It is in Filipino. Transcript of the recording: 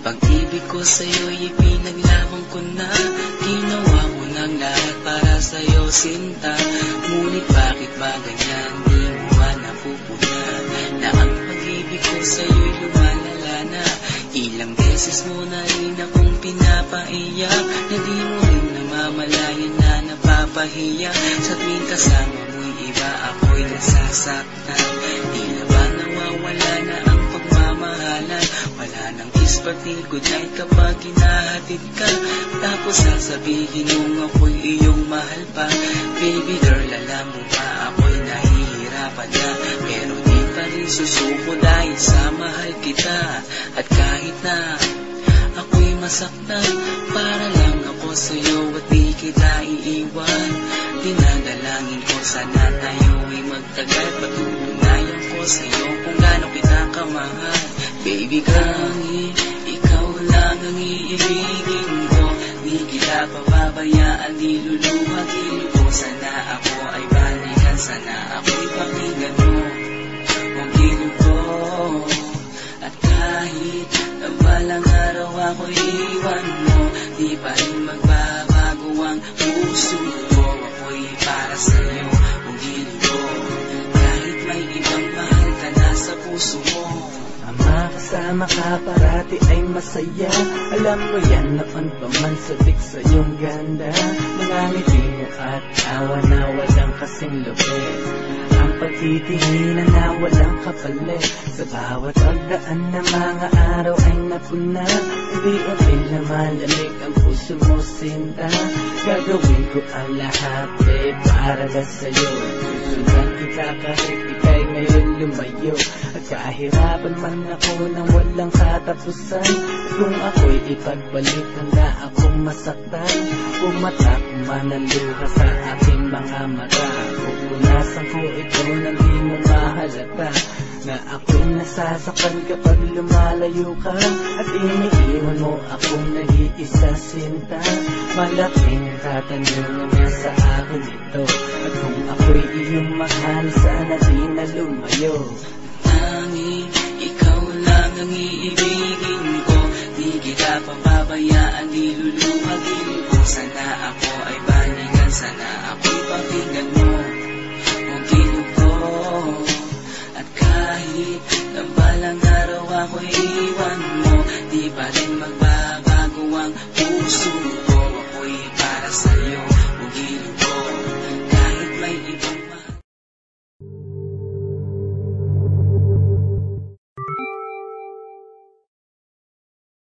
Pag-ibig ko sa'yo'y ipinaglaban ko na. Ginawa ko ng lahat para sa'yo, sinta. Ngunit bakit ba ganyan, di mo ba napupuna na ang pag-ibig ko sa'yo'y lumalala na? Ilang beses mo na rin akong pinapaiyak, na di mo rin namamalayan na napapahiya. Sa tuwing kasama mo'y iba, ako'y nasasaktan. Tila ba nawawala na ang pagmamahalan? Wala nang kiss pati good night kapag hinahatid ka. Tapos sasabihin mong ako'y iyong mahal pa. Baby girl, alam mo ba ako'y nahihirapan na, pero di pa rin susuko dahil sa mahal kita. At kahit na ako'y masaktan, para lang ako sa'yo at di kita iiwan. Dinadalangin ko sana tayo'y magtagal, patutunayan ko sa'yo kung gaano kita kamahal. Baby girl, ikaw lang ang iibigin ko, di kita pababayaan, di luluhagin ko. Sana ako ay balikan, sana ako'y pakinggan mo ang gilid ko. At kahit na balang araw ako'y iwan mo, di pa rin magbabago ang puso ko. Ako'y para sa'yo, ang gilid ko. Kahit may ibang mahal ka na sa puso mo. Makasama ka parati ay masaya. Alam mo yan, noon pa man sadik sa iyong ganda. Mga ngiti mo at awa na walang kasing lupit, ang pagtitinginan na walang kapalit. Sa bawat pagdaan na mga araw ay napuna, unti-unti na malamig ang puso mo, sinta. Gagawin ko ang lahat para lang sa'yo. Susundan kita kahit ika'y ngayon lumayo. At kahirapan man ako nang walang katapusan, at kung ako'y ipagbalik, handa akong masaktan. Pumatak man ang luha sa aking mga mata, pupunasan ko ito nang di mo mahalata, na ako'y nasasaktan kapag lumalayo ka. At iniiwan mo akong nag-iisa, sinta. Malaking katanungan na sa akin ito, at kung ako'y iyong mahal, sana di na lumayo. Tanging ikaw lang ang iibigin ko, di kita pababayaan, di luluhagin ko. Sana ako ay balikan, sana ako'y pakinggan mo ang gilid ko. At kahit na balang araw ako'y iwan